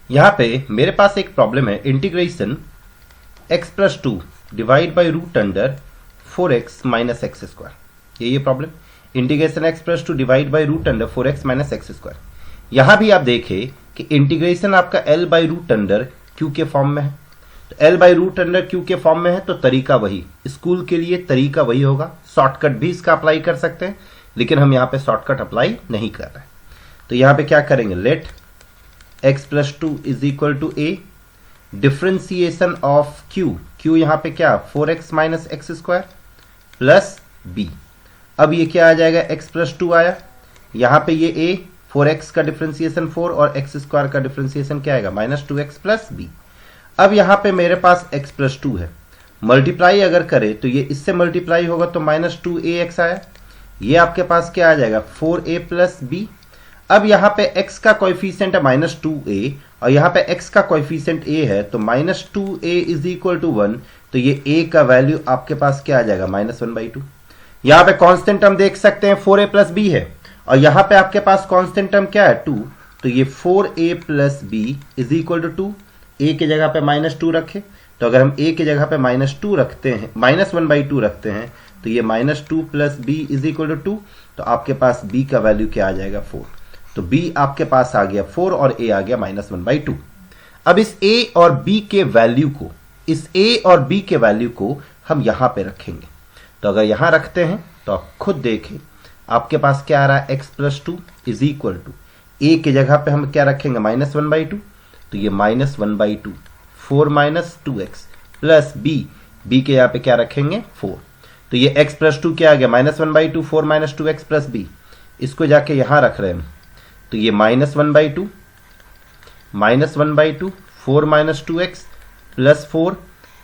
यहाँ पे मेरे पास एक प्रॉब्लम है, integration x plus two divide by root under 4x minus x square. ये problem, integration x plus two divide by root under 4x minus x square. यहाँ भी आप देखें कि इंटीग्रेशन आपका l by root under q के form में है, तो l by root under q के फॉर्म में है, तो तरीका वही, स्कूल के लिए तरीका वही होगा। शॉर्टकट भी इसका अप्लाई कर सकते हैं, लेकिन हम यहाँ पे शॉर्टकट अप्लाई नहीं कर रहे हैं। तो यहाँ पे क्या करेंगे, let x plus two is equal to a differentiation of q, q यहाँ पे क्या 4x minus x square plus b। अब ये क्या आ जाएगा, x प्लस टू आया, यहाँ पे ये a 4x का डिफ्रेंसिएशन 4 और एक्स स्क्वायर का डिफ्रेंसिएशन क्या आएगा माइनस 2x प्लस b। अब यहाँ पे मेरे पास x प्लस टू है, मल्टीप्लाई अगर करे तो ये इससे मल्टीप्लाई होगा तो माइनस 2ax आया, ये आपके पास क्या आ जाएगा 4a प्लस b। अब यहाँ पे x का कोएफिशिएंट है माइनस 2a और यहाँ पे x का कोएफिशिएंट a है, तो minus 2a is equal to 1, तो ये a का वैल्यू आपके पास क्या आ जाएगा माइनस 1/2। यहाँ पे कांस्टेंट टर्म देख सकते हैं 4a प्लस b है और यहाँ पे आपके पास कांस्टेंट टर्म क्या है 2, तो ये 4a plus b is equal to 2। a की जगह पे माइनस 2 रखे, तो अगर हम a की जगह पे माइनस 2 रखते हैं, माइनस 1/2 रखते हैं, तो ये minus 2 plus b is equal to 2, तो आपके पास b का वैल्यू क्या आ जाएगा 4। तो b आपके पास आ गया 4 और a आ गया माइनस 1/2। अब इस a और b के वैल्यू को, इस a और b के वैल्यू को हम यहां पे रखेंगे। तो अगर यहां रखते हैं तो आप खुद देखें आपके पास क्या आ रहा है, x plus two is equal to a की जगह पे हम क्या रखेंगे माइनस 1/2, तो ये minus 1/2 4 minus 2x plus b के यहाँ पे क्या रखेंगे 4, तो ये x प्लस टू क्या आ गया minus 1/2 4 minus 2x plus b। इसको जाके यहां रख रहे हैं, तो ये minus 1/2 4 minus 2x plus 4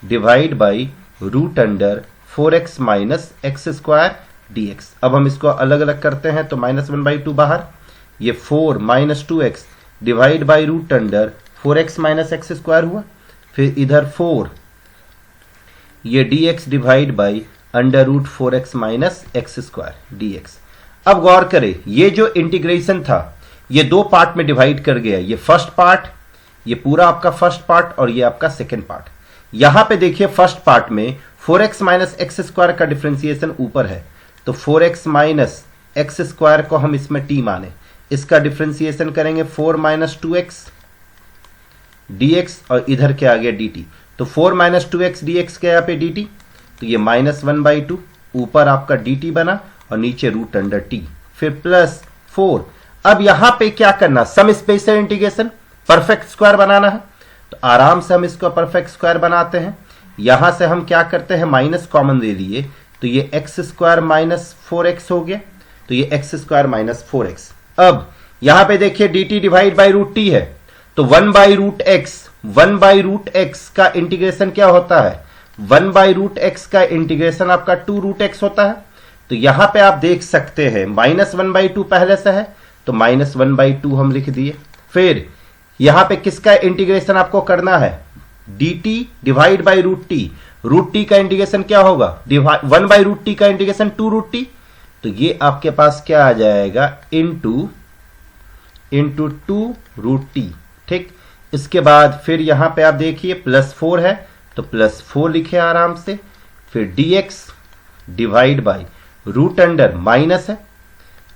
divide by root under 4x minus x square dx। अब हम इसको अलग अलग करते हैं, तो माइनस 1/2 बाहर, ये 4 minus 2x divide by root under 4x minus x square हुआ, फिर इधर 4 ये dx divide by under root 4x minus x square dx। अब गौर करें, ये जो इंटीग्रेशन था ये दो पार्ट में डिवाइड कर गया, ये फर्स्ट पार्ट, ये पूरा आपका फर्स्ट पार्ट और ये आपका सेकेंड पार्ट। यहां पे देखिए फर्स्ट पार्ट में 4x माइनस एक्स स्क्वायर का डिफरेंशिएशन ऊपर है, तो 4x माइनस एक्स स्क्वायर को हम इसमें t माने, इसका डिफरेंशिएशन करेंगे 4 माइनस 2x dx और इधर क्या आ गया dt, तो 4 माइनस 2x dx के यहाँ पे dt, तो ये माइनस 1/2 ऊपर आपका dt बना और नीचे रूट अंडर t, फिर प्लस 4। अब यहां पे क्या करना, some special integration perfect square बनाना है, तो आराम से हम इसको परफेक्ट स्क्वायर बनाते हैं। यहां से हम क्या करते हैं, माइनस कॉमन ले लिए, तो ये एक्स स्क्वायर माइनस 4x हो गया, तो ये एक्स स्क्वायर माइनस 4x। अब यहां पे देखिए dt divide by root t है, तो 1 बाई रूट x का इंटीग्रेशन क्या होता है, 1 बाई रूट x का इंटीग्रेशन आपका 2 रूट x होता है। तो यहां पे आप देख सकते हैं माइनस 1/2 पहले से है, तो माइनस 1/2 हम लिख दिए। फिर यहां पे किसका इंटीग्रेशन आपको करना है, dt divide by root t का इंटीग्रेशन क्या होगा, 1 बाई रूट t का इंटीग्रेशन 2 रूट t, तो ये आपके पास क्या आ जाएगा इंटू 2 रूट t। ठीक, इसके बाद फिर यहां पे आप देखिए प्लस 4 है, तो प्लस 4 लिखे आराम से, फिर dx divide by root under minus है,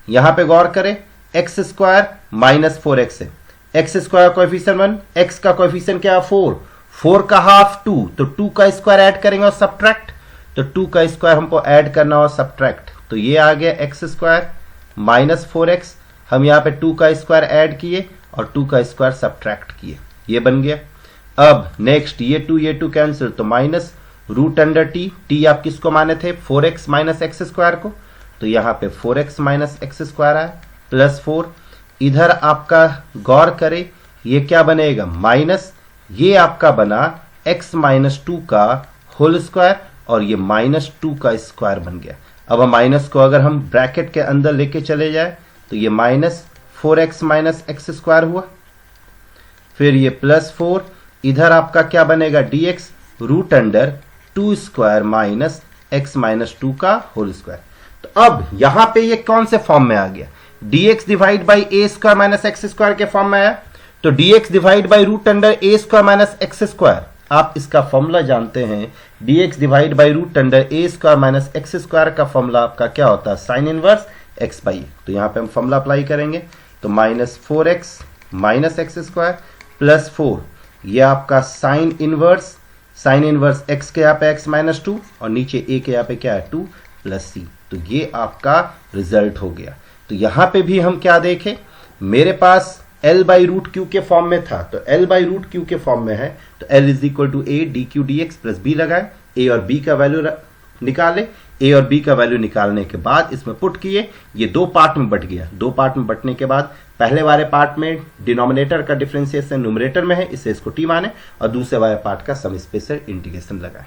यहां पे गौर करें एक्स स्क्वायर माइनस 4x है, एक्स स्क्वायर कोएफिशिएंट 1, एक्स का कोएफिशिएंट क्या 4 का हाफ 2, तो 2 का स्क्वायर ऐड करेंगे और सब्ट्रैक्ट, तो 2 का स्क्वायर हमको ऐड करना और सब्ट्रैक्ट, तो ये आ गया एक्स स्क्वायर माइनस 4x, हम यहाँ पे 2 का स्क्वायर ऐड किए और 2 का स्क्वायर सब्ट्रैक्ट किए, ये बन गया। अब नेक्स्ट ये 2 कैंसिल, तो माइनस रूट अंडर t आप किसको माने थे 4x माइनस एक्स स्क्वायर को, तो यहाँ पे 4x माइनस एक्स स्क्वायर आया प्लस 4। इधर आपका गौर करें ये क्या बनेगा माइनस, ये आपका बना x माइनस 2 का होल स्क्वायर और ये माइनस 2 का स्क्वायर बन गया। अब हम माइनस को अगर हम ब्रैकेट के अंदर लेके चले जाए तो ये minus 4x minus x square हुआ, फिर ये प्लस 4, इधर आपका क्या बनेगा dx root under 2 square minus x minus 2 का होल स्क्वायर। तो अब यहां पे ये कौन से फॉर्म में आ गया, dx divide by a square minus x square के फॉर्म में आया, तो dx divide by root under a square minus x square, आप इसका फॉर्मूला जानते हैं, dx divide by root under a square minus x square का फॉर्मूला आपका क्या होता है, साइन इनवर्स एक्स बाई। तो यहां पे हम फॉर्मूला अप्लाई करेंगे, तो minus 4x minus x square plus 4, ये आपका साइन इनवर्स x के यहाँ पे x माइनस 2 और नीचे a के यहाँ पे क्या है 2 प्लस c। तो ये आपका रिजल्ट हो गया। तो यहां पे भी हम क्या देखें, मेरे पास L बाई रूट क्यू के फॉर्म में था, तो L बाई रूट क्यू के फॉर्म में है, तो L is equal to a d q d x plus b लगाए, a और b का वैल्यू निकाले, a और b का वैल्यू निकालने के बाद इसमें पुट किए, ये दो पार्ट में बट गया। दो पार्ट में बटने के बाद पहले वाले पार्ट में डिनोमिनेटर का डिफरेंशिएशन न्यूमरेटर में है, इससे इसको t माने, और दूसरे वाले पार्ट का सम स्पेशल इंटीग्रेशन लगाए।